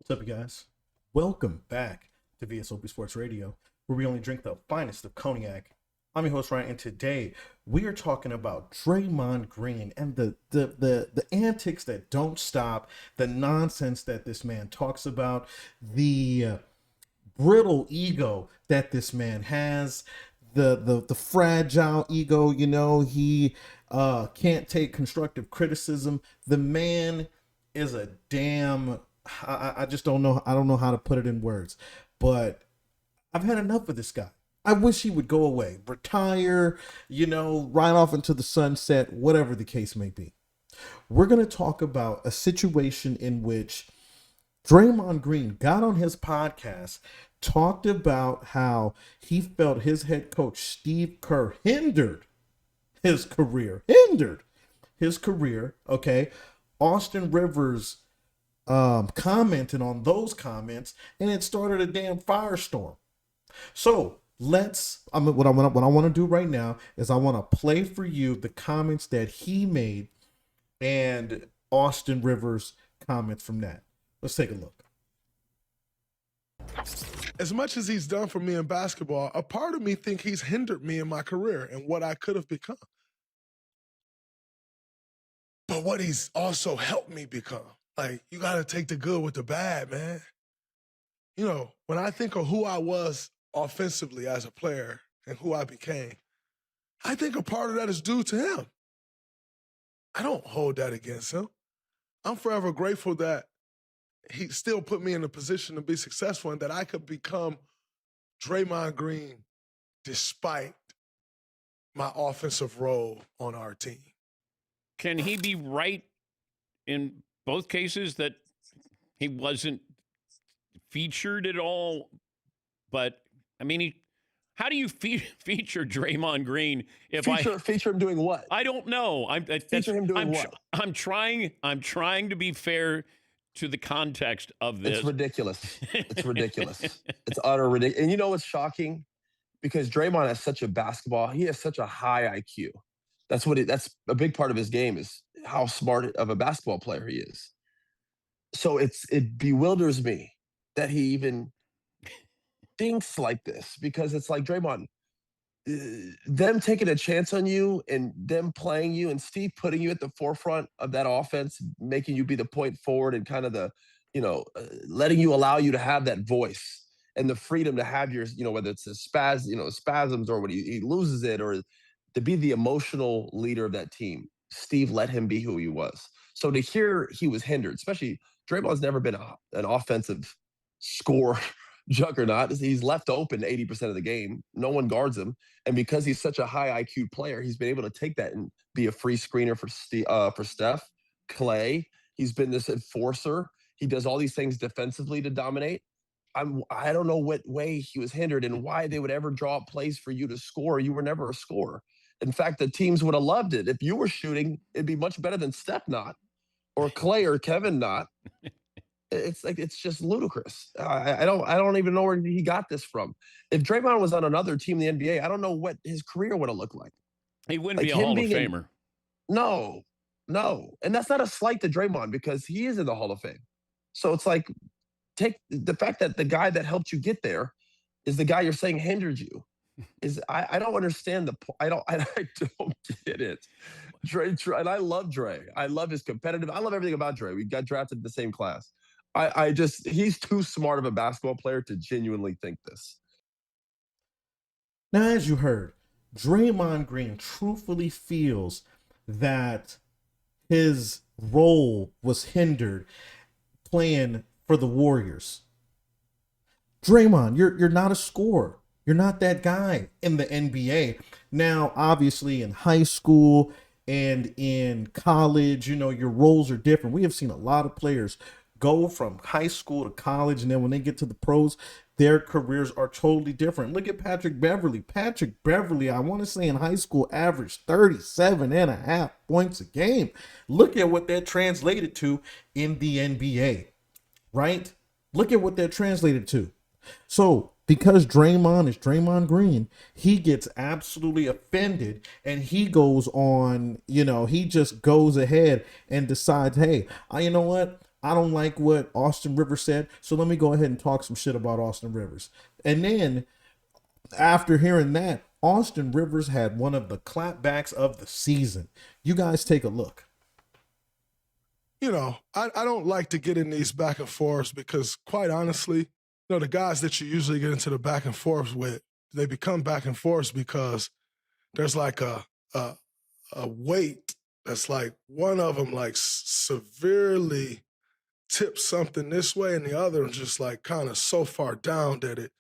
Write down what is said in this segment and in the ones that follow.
What's up, you guys? Welcome back to V.S.O.P Sports Radio, where we only drink the finest of cognac. I'm your host, Ryan, and today we are talking about Draymond Green and the antics that don't stop, the nonsense that this man talks about, the brittle ego that this man has, the fragile ego. He can't take constructive criticism. The man is a damn. I just don't know. I don't know how to put it in words, but I've had enough of this guy. I wish he would go away, retire, ride off into the sunset, whatever the case may be. We're going to talk about a situation in which Draymond Green got on his podcast, talked about how he felt his head coach, Steve Kerr, hindered his career. Okay. Austin Rivers commented on those comments, and it started a damn firestorm. So what I want to do right now is I want to play for you the comments that he made and Austin Rivers' comments from that. Let's take a look. As much as he's done for me in basketball, a part of me think he's hindered me in my career and what I could have become. But what he's also helped me become. Like, you got to take the good with the bad, man. When I think of who I was offensively as a player and who I became, I think a part of that is due to him. I don't hold that against him. I'm forever grateful that he still put me in a position to be successful and that I could become Draymond Green despite my offensive role on our team. Can he be right in both cases that he wasn't featured at all? But I mean, how do you feature Draymond Green? Feature him doing what? I don't know. Feature him doing what? I'm trying to be fair to the context of this. It's ridiculous. It's utter ridiculous. And you know what's shocking? Because Draymond has such a basketball. He has such a high IQ. That's a big part of his game, is how smart of a basketball player he is. So it bewilders me that he even thinks like this, because it's like, Draymond, them taking a chance on you and them playing you and Steve putting you at the forefront of that offense, making you be the point forward and kind of the, letting you allow you to have that voice and the freedom to have your, whether it's spasms or when he loses it, or to be the emotional leader of that team. Steve let him be who he was. So to hear he was hindered, especially Draymond's never been an offensive score juggernaut. He's left open 80% of the game. No one guards him. And because he's such a high IQ player, he's been able to take that and be a free screener for Steph, Clay. He's been this enforcer. He does all these things defensively to dominate. I don't know what way he was hindered and why they would ever draw up plays for you to score. You were never a scorer. In fact, the teams would have loved it. If you were shooting, it'd be much better than Steph not, or Clay or Kevin not. It's just ludicrous. I don't even know where he got this from. If Draymond was on another team in the NBA, I don't know what his career would have looked like. He wouldn't be a Hall of Famer. No. And that's not a slight to Draymond, because he is in the Hall of Fame. So it's like, take the fact that the guy that helped you get there is the guy you're saying hindered you. I don't understand I don't get it. Dre, and I love Dre. I love his competitive. I love everything about Dre. We got drafted in the same class. He's too smart of a basketball player to genuinely think this. Now, as you heard, Draymond Green truthfully feels that his role was hindered playing for the Warriors. Draymond, you're not a scorer. You're not that guy in the NBA. Now, obviously, in high school and in college, your roles are different. We have seen a lot of players go from high school to college, and then when they get to the pros, their careers are totally different. Look at Patrick Beverley. Patrick Beverley, I want to say in high school, averaged 37.5 points a game. Look at what that translated to in the NBA, right? Look at what that translated to. So because Draymond is Draymond Green, he gets absolutely offended, and he goes on, he just goes ahead and decides, hey, you know what? I don't like what Austin Rivers said, so let me go ahead and talk some shit about Austin Rivers. And then after hearing that, Austin Rivers had one of the clapbacks of the season. You guys take a look. You know, I don't like to get in these back and forths because, quite honestly, you know, the guys that you usually get into the back and forths with, they become back and forths because there's like a weight that's like one of them like severely tips something this way and the other is just like kind of so far down that it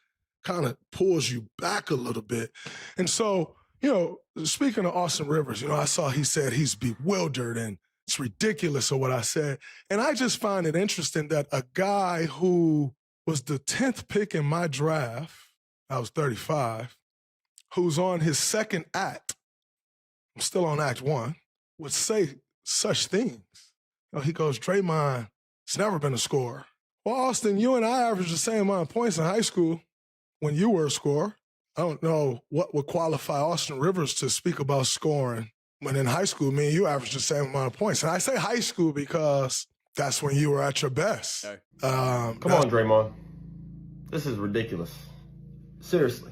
kind of pulls you back a little bit. And so, you know, speaking of Austin Rivers, you know, I saw he said he's bewildered and it's ridiculous of what I said. And I just find it interesting that a guy who was the 10th pick in my draft, I was 35, who's on his second act, I'm still on act 1, would say such things. You know, he goes, Draymond, it's never been a scorer. Well, Austin, you and I averaged the same amount of points in high school when you were a scorer. I don't know what would qualify Austin Rivers to speak about scoring when in high school, me and you averaged the same amount of points. And I say high school because that's when you were at your best. Come on, Draymond. This is ridiculous. Seriously.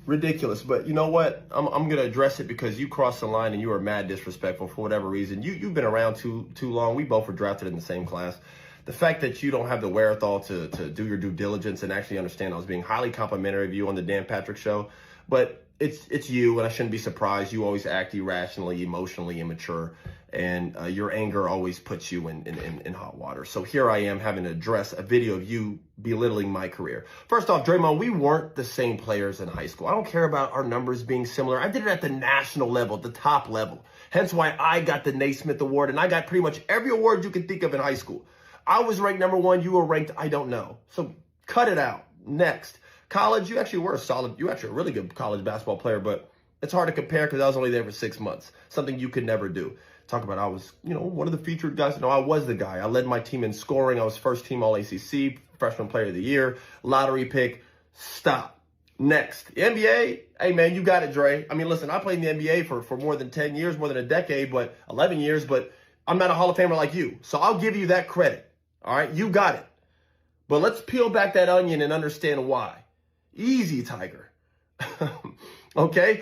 Ridiculous. But you know what? I'm going to address it because you crossed the line and you were mad disrespectful for whatever reason. You've been around too long. We both were drafted in the same class. The fact that you don't have the wherewithal to do your due diligence and actually understand I was being highly complimentary of you on the Dan Patrick Show. But it's you, and I shouldn't be surprised. You always act irrationally, emotionally immature, and your anger always puts you in hot water. So here I am having to address a video of you belittling my career. First off, Draymond, we weren't the same players in high school. I don't care about our numbers being similar. I did it at the national level, the top level. Hence why I got the Naismith Award, and I got pretty much every award you can think of in high school. I was ranked number 1. You were ranked, I don't know. So cut it out. Next. College, you actually were a really good college basketball player, but it's hard to compare because I was only there for 6 months. Something you could never do. Talk about I was, one of the featured guys. No, I was the guy. I led my team in scoring. I was first team All-ACC, freshman player of the year, lottery pick. Stop. Next. NBA, hey, man, you got it, Dre. I mean, listen, I played in the NBA for more than 10 years, more than a decade, but 11 years, but I'm not a Hall of Famer like you. So I'll give you that credit. All right? You got it. But let's peel back that onion and understand why. Easy, Tiger. Okay?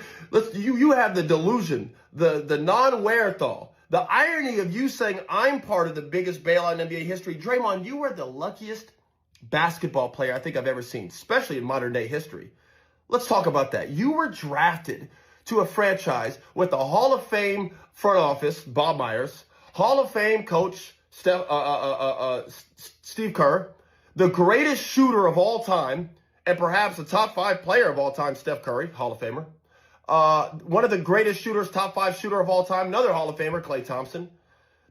You have the delusion, the non-wherewithal, the irony of you saying I'm part of the biggest bailout in NBA history. Draymond, you were the luckiest basketball player I think I've ever seen, especially in modern day history. Let's talk about that. You were drafted to a franchise with a Hall of Fame front office, Bob Myers, Hall of Fame coach, Steve Kerr, the greatest shooter of all time, and perhaps the top 5 player of all time, Steph Curry, Hall of Famer. One of the greatest shooters, top 5 shooter of all time, another Hall of Famer, Klay Thompson.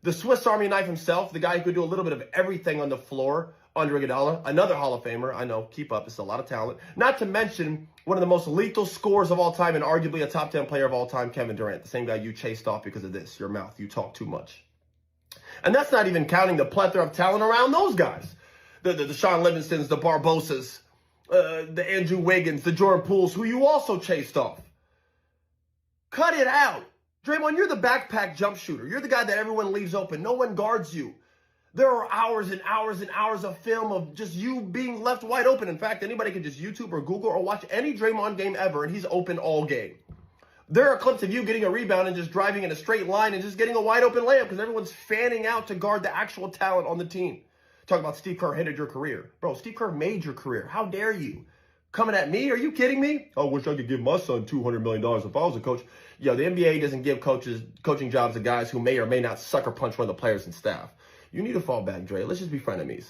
The Swiss Army knife himself, the guy who could do a little bit of everything on the floor, Andre Iguodala, another Hall of Famer. I know, keep up, it's a lot of talent. Not to mention one of the most lethal scorers of all time and arguably a top 10 player of all time, Kevin Durant, the same guy you chased off because of this, your mouth. You talk too much. And that's not even counting the plethora of talent around those guys. The Sean Livingstons, the Barbosas, the Andrew Wiggins, the Jordan Pooles, who you also chased off. Cut it out. Draymond, you're the backpack jump shooter. You're the guy that everyone leaves open. No one guards you. There are hours and hours and hours of film of just you being left wide open. In fact, anybody can just YouTube or Google or watch any Draymond game ever, and he's open all game. There are clips of you getting a rebound and just driving in a straight line and just getting a wide open layup because everyone's fanning out to guard the actual talent on the team. Talking about Steve Kerr hindered your career. Bro, Steve Kerr made your career. How dare you? Coming at me? Are you kidding me? I wish I could give my son $200 million if I was a coach. Yo, the NBA doesn't give coaching jobs to guys who may or may not sucker punch one of the players and staff. You need to fall back, Dre. Let's just be frenemies.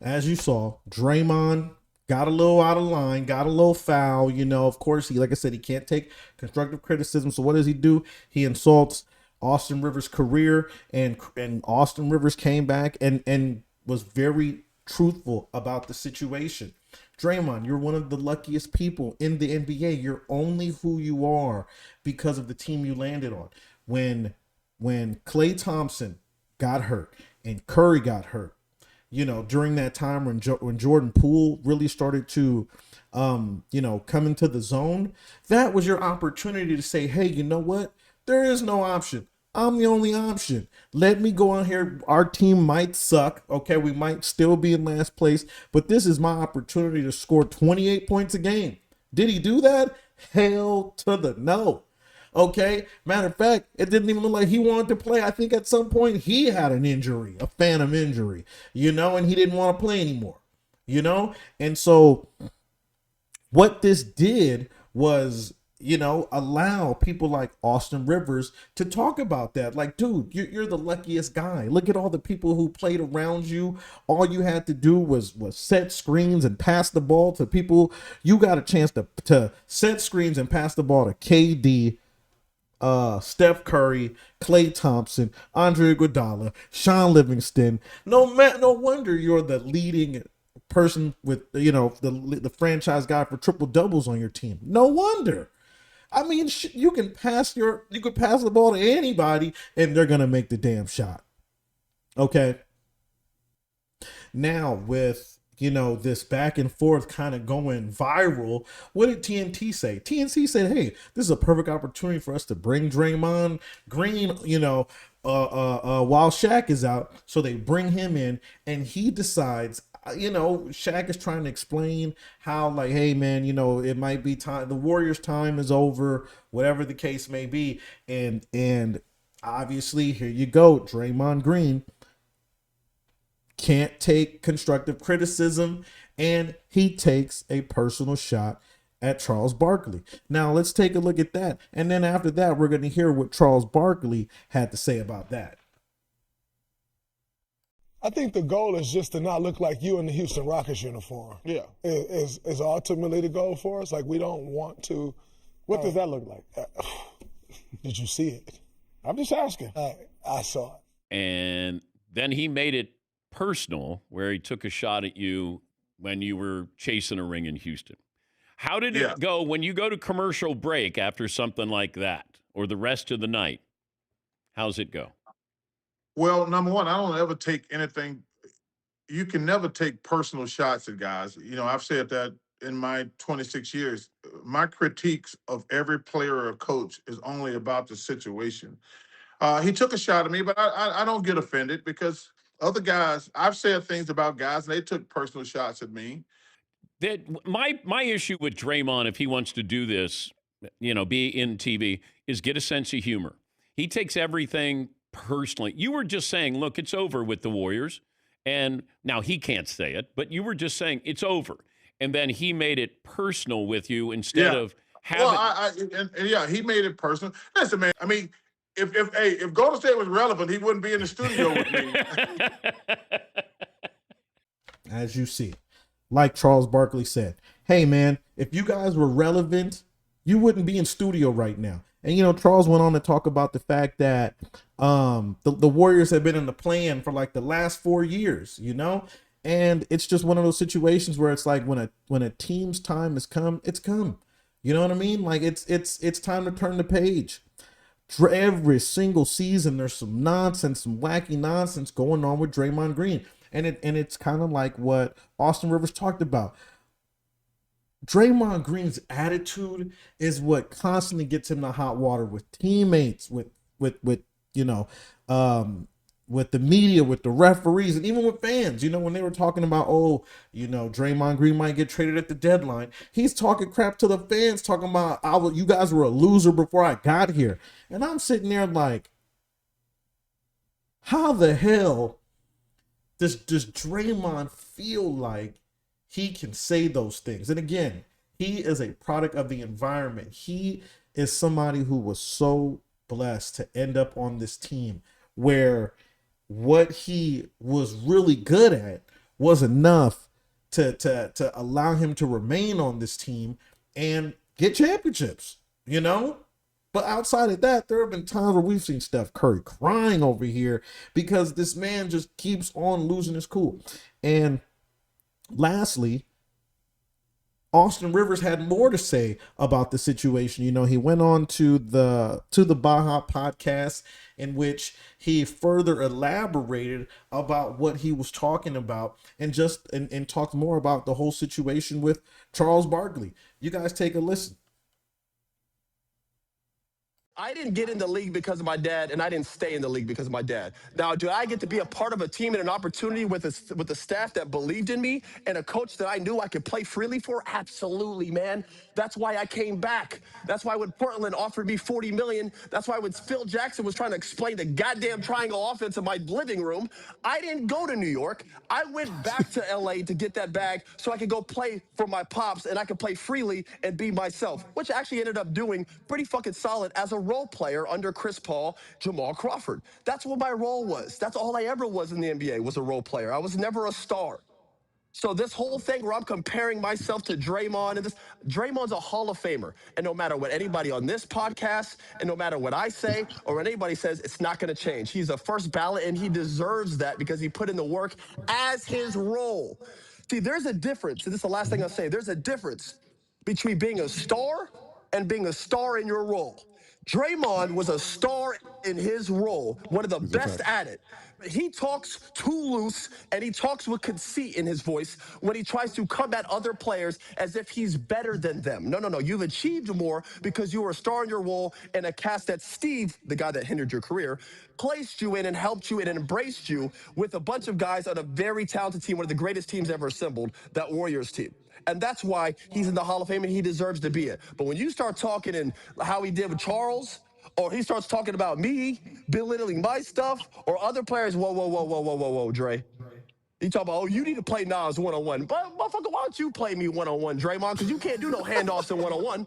As you saw, Draymond got a little out of line, got a little foul. Of course, like I said, he can't take constructive criticism. So what does he do? He insults Austin Rivers' career, and Austin Rivers came back and was very truthful about the situation. Draymond, you're one of the luckiest people in the NBA. You're only who you are because of the team you landed on. When Klay Thompson got hurt and Curry got hurt, during that time when Jordan Poole really started to, come into the zone, that was your opportunity to say, hey, you know what? There is no option. I'm the only option. Let me go on here. Our team might suck. Okay, we might still be in last place, but this is my opportunity to score 28 points a game. Did he do that? Hell to the no. Okay. Matter of fact, it didn't even look like he wanted to play. I think at some point he had an injury, a phantom injury, and he didn't want to play anymore, And so what this did was, allow people like Austin Rivers to talk about that. Like, dude, you're the luckiest guy. Look at all the people who played around you. All you had to do was set screens and pass the ball to people. You got a chance to set screens and pass the ball to KD, Steph Curry, Klay Thompson, Andre Iguodala, Sean Livingston. No wonder you're the leading person with the franchise guy for triple doubles on your team. No wonder. I mean, you can pass the ball to anybody and they're gonna make the damn shot. Okay. Now with this back and forth kind of going viral, what did TNT say? TNT said, "Hey, this is a perfect opportunity for us to bring Draymond Green, while Shaq is out." So they bring him in, and he decides. Shaq is trying to explain how, like, hey man, it might be time. The Warriors' time is over, whatever the case may be, and obviously here you go, Draymond Green can't take constructive criticism, and he takes a personal shot at Charles Barkley. Now let's take a look at that, and then after that, we're going to hear what Charles Barkley had to say about that. I think the goal is just to not look like you in the Houston Rockets uniform. Yeah. Is ultimately the goal for us. Like, we don't want to. What does that look like? Did you see it? I'm just asking. I saw it. And then he made it personal, where he took a shot at you when you were chasing a ring in Houston. How did it go when you go to commercial break after something like that, or the rest of the night? How's it go? Well, number one, I don't ever take anything. You can never take personal shots at guys. I've said that in my 26 years. My critiques of every player or coach is only about the situation. He took a shot at me, but I don't get offended because other guys, I've said things about guys, and they took personal shots at me. That my issue with Draymond, if he wants to do this, be in TV, is get a sense of humor. He takes everything personally. You were just saying, look, it's over with the Warriors. And now he can't say it, but you were just saying it's over. And then he made it personal with you instead of having. Well, he made it personal. Listen, man, I mean, if Golden State was relevant, he wouldn't be in the studio with me. As you see, like Charles Barkley said, hey man, if you guys were relevant, you wouldn't be in studio right now. And Charles went on to talk about the fact that the Warriors have been in the play-in for like the last 4 years, and it's just one of those situations where it's like when a team's time has come, it's come. You know what I mean? Like it's time to turn the page. Every single season, there's some nonsense, some wacky nonsense going on with Draymond Green, and it's kind of like what Austin Rivers talked about. Draymond Green's attitude is what constantly gets him to hot water with teammates, with the media, with the referees, and even with fans. When they were talking about, Draymond Green might get traded at the deadline, he's talking crap to the fans, talking about, you guys were a loser before I got here. And I'm sitting there like, how the hell does Draymond feel like he can say those things? And again, he is a product of the environment. He is somebody who was so blessed to end up on this team where what he was really good at was enough to allow him to remain on this team and get championships, But outside of that, there have been times where we've seen Steph Curry crying over here because this man just keeps on losing his cool. And lastly, Austin Rivers had more to say about the situation. He went on to the Baja podcast, in which he further elaborated about what he was talking about and talked more about the whole situation with Charles Barkley. You guys take a listen. I didn't get in the league because of my dad, and I didn't stay in the league because of my dad. Now, do I get to be a part of a team and an opportunity with a staff that believed in me and a coach that I knew I could play freely for? Absolutely, man. That's why I came back. That's why when Portland offered me $40 million, that's why when Phil Jackson was trying to explain the goddamn triangle offense in my living room, I didn't go to New York. I went back to LA to get that bag so I could go play for my pops and I could play freely and be myself, which I actually ended up doing pretty fucking solid as a role player under Chris Paul, Jamal Crawford. That's what my role was. That's all I ever was in the NBA, was a role player. I was never a star. So this whole thing where I'm comparing myself to Draymond and this, Draymond's a Hall of Famer. And no matter what anybody on this podcast and no matter what I say or what anybody says, it's not going to change. He's a first ballot and he deserves that because he put in the work as his role. See, there's a difference. And this is the last thing I'll say. There's a difference between being a star and being a star in your role. Draymond was a star in his role, one of the best at it. He talks too loose and he talks with conceit in his voice when he tries to come at other players as if he's better than them. No, no, no. You've achieved more because you were a star in your role in a cast that Steve, the guy that hindered your career, placed you in and helped you and embraced you with a bunch of guys on a very talented team, one of the greatest teams ever assembled, that Warriors team. And that's why he's in the Hall of Fame and he deserves to be it. But when you start talking and how he did with Charles, or he starts talking about me, belittling my stuff, or other players, whoa, Dre. He talk about, oh, you need to play Nas one-on-one. But motherfucker, why don't you play me one-on-one, Draymond? Because you can't do no handoffs in one-on-one.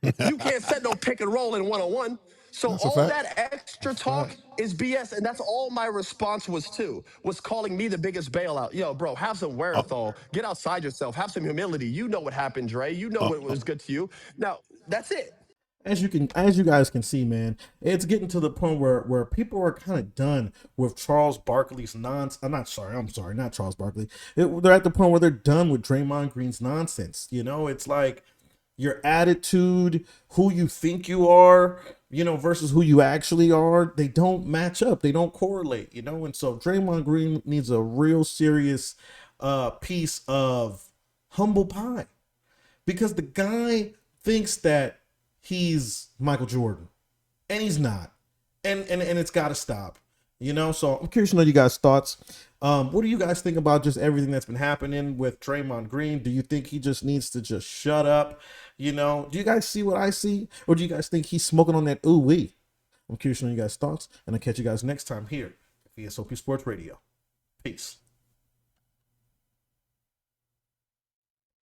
You can't set no pick and roll in one-on-one. So That's a all fact. that extra talk is BS, and that's all my response was to, was calling me the biggest bailout. Yo, bro, have some wherewithal. Get outside yourself. Have some humility. You know what happened, Dre. You know what was good to you. Now, that's it. As you guys can see, man, it's getting to the point where people are kind of done with Charles Barkley's nonsense. I'm sorry, not Charles Barkley. They're at the point where they're done with Draymond Green's nonsense. You know, it's like your attitude, who you think you are, you know, versus who you actually are. They don't match up. They don't correlate, you know. And so Draymond Green needs a real serious piece of humble pie, because the guy thinks that he's Michael Jordan, and he's not, and it's got to stop, you know. So I'm curious to know you guys' thoughts. What do you guys think about just everything that's been happening with Draymond Green? Do you think he just needs to just shut up? You know, do you guys see what I see, or do you guys think he's smoking on that ooh wee? I'm curious to know you guys' thoughts, and I'll catch you guys next time here at V.S.O.P Sports Radio. Peace.